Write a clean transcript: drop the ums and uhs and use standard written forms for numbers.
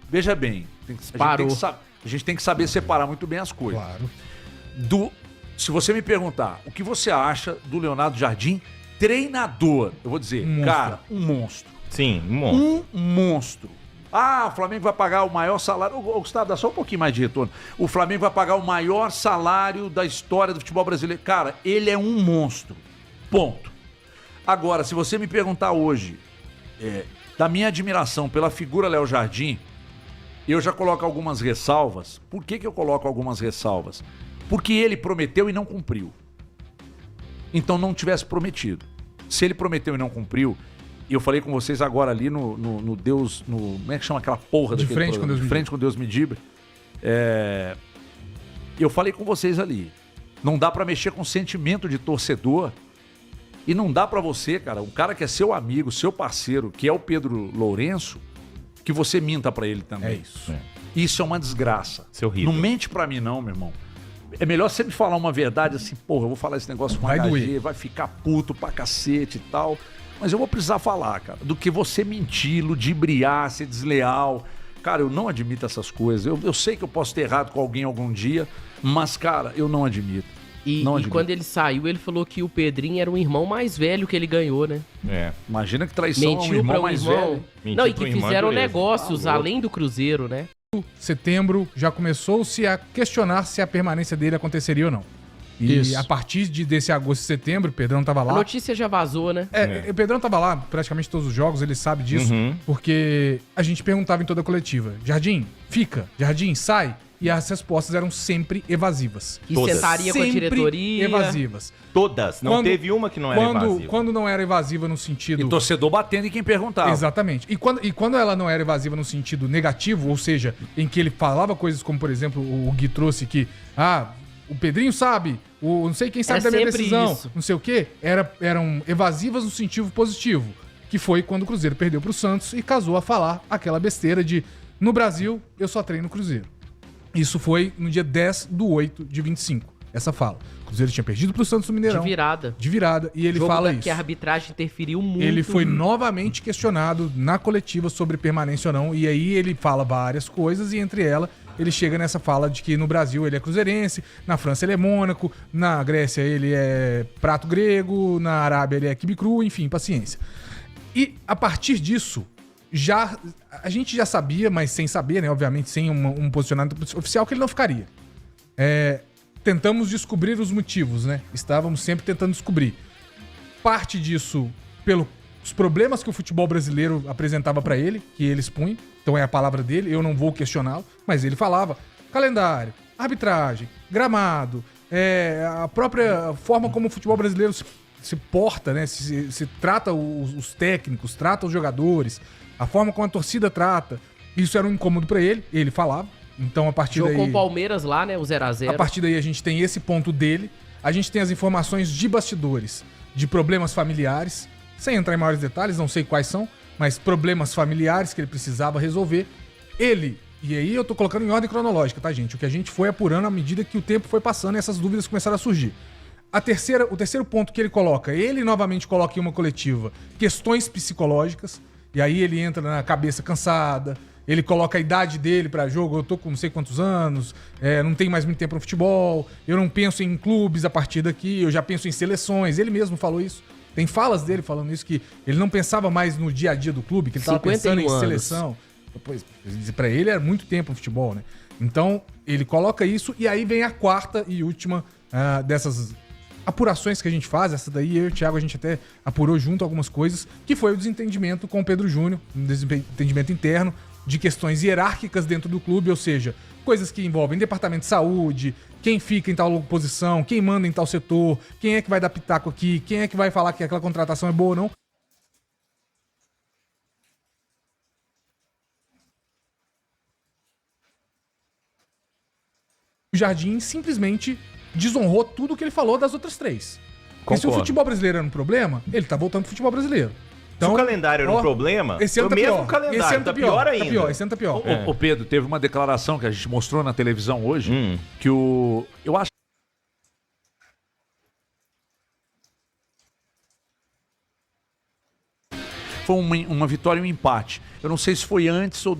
veja bem, a gente tem que saber separar muito bem as coisas. Claro. Se você me perguntar o que você acha do Leonardo Jardim, treinador, eu vou dizer, cara, um monstro. Sim, um monstro. Um monstro. O Flamengo vai pagar o maior salário. Ô, Gustavo, dá só um pouquinho mais de retorno. O Flamengo vai pagar o maior salário da história do futebol brasileiro. Cara, ele é um monstro. Ponto. Agora, se você me perguntar hoje, da minha admiração pela figura Léo Jardim, eu já coloco algumas ressalvas. Por que eu coloco algumas ressalvas? Porque ele prometeu e não cumpriu. Então não tivesse prometido. Se ele prometeu e não cumpriu, e eu falei com vocês agora ali no Deus... como é que chama aquela porra de frente com Deus De frente com Deus me dibre. Eu falei com vocês ali. Não dá pra mexer com o sentimento de torcedor. E não dá pra você, cara, um cara que é seu amigo, seu parceiro, que é o Pedro Lourenço, que você minta pra ele também. É isso. Isso é uma desgraça. Isso é horrível. Não mente pra mim não, meu irmão. É melhor você me falar uma verdade assim, porra, eu vou falar esse negócio com Vai HG, doer. vai ficar puto pra cacete e tal. Mas eu vou precisar falar, cara, do que você mentir, ludibriar, ser desleal. Cara, eu não admito essas coisas. Eu sei que eu posso ter errado com alguém algum dia, mas, cara, eu não admito. E quando ele saiu, ele falou que o Pedrinho era o irmão mais velho que ele ganhou, né? Imagina que traição Mentiu um irmão pra um mais irmão. velho. Não, e que fizeram negócios além do Cruzeiro, né? Setembro já começou-se a questionar se a permanência dele aconteceria ou não. E a partir desse agosto e setembro, o Pedrão tava lá. A notícia já vazou, né? O Pedrão tava lá praticamente todos os jogos, ele sabe disso, porque a gente perguntava em toda a coletiva: Jardim, fica, Jardim, sai. E as respostas eram sempre evasivas. E sentaria com a diretoria. Evasivas. Todas. Não teve uma que não era evasiva. Quando não era evasiva no sentido... E torcedor batendo em quem perguntava. Exatamente. E quando ela não era evasiva no sentido negativo, ou seja, em que ele falava coisas como, por exemplo, o Gui trouxe que... o Pedrinho sabe, não sei quem sabe da minha decisão, isso. não sei o quê. Eram evasivas no sentido positivo. Que foi quando o Cruzeiro perdeu pro Santos e casou a falar aquela besteira de: no Brasil, eu só treino o Cruzeiro. Isso foi no dia 10/8/25, essa fala. O Cruzeiro tinha perdido pro Santos no Mineirão. De virada. E ele fala isso. Que a arbitragem interferiu muito. Ele foi novamente questionado na coletiva sobre permanência ou não. E aí ele fala várias coisas e entre elas ele chega nessa fala de que no Brasil ele é cruzeirense, na França ele é Mônaco, na Grécia ele é prato grego, na Arábia ele é quibe cru, enfim, paciência. E a partir disso... a gente já sabia, mas sem saber, né? Obviamente, sem um posicionamento oficial, que ele não ficaria. Tentamos descobrir os motivos, né? Estávamos sempre tentando descobrir. Parte disso pelos problemas que o futebol brasileiro apresentava pra ele, que ele expunha. Então é a palavra dele, eu não vou questioná-lo. Mas ele falava calendário, arbitragem, gramado, a própria forma como o futebol brasileiro se porta, né? Se trata os técnicos, trata os jogadores, a forma como a torcida trata. Isso era um incômodo pra ele, ele falava. Então, a partir daí... Jogou com o Palmeiras lá, né? O 0x0. A partir daí, a gente tem esse ponto dele. A gente tem as informações de bastidores, de problemas familiares. Sem entrar em maiores detalhes, não sei quais são, mas problemas familiares que ele precisava resolver. Ele... E aí eu tô colocando em ordem cronológica, tá, gente? O que a gente foi apurando à medida que o tempo foi passando e essas dúvidas começaram a surgir. O terceiro ponto que ele novamente coloca em uma coletiva, questões psicológicas. E aí ele entra na cabeça cansada, ele coloca a idade dele pra jogo, eu tô com não sei quantos anos, não tenho mais muito tempo no futebol, eu não penso em clubes a partir daqui, eu já penso em seleções, ele mesmo falou isso. Tem falas dele falando isso, que ele não pensava mais no dia a dia do clube, que ele tava pensando em seleção. Pois, pra ele era muito tempo no futebol, né? Então, ele coloca isso e aí vem a quarta e última dessas apurações que a gente faz. Essa daí, eu e o Thiago, a gente até apurou junto algumas coisas, que foi o desentendimento com o Pedro Júnior, um desentendimento interno de questões hierárquicas dentro do clube, ou seja, coisas que envolvem departamento de saúde, quem fica em tal posição, quem manda em tal setor, quem é que vai dar pitaco aqui, quem é que vai falar que aquela contratação é boa ou não. O Jardim simplesmente desonrou tudo que ele falou das outras três. Porque se o futebol brasileiro era um problema, ele tá voltando pro futebol brasileiro. Então, se o calendário era um problema, esse ano o tá mesmo pior. calendário Esse ano tá pior ainda. Esse ano tá pior. Ô Pedro, teve uma declaração que a gente mostrou na televisão hoje, que eu acho foi uma vitória e um empate. Eu não sei se foi antes ou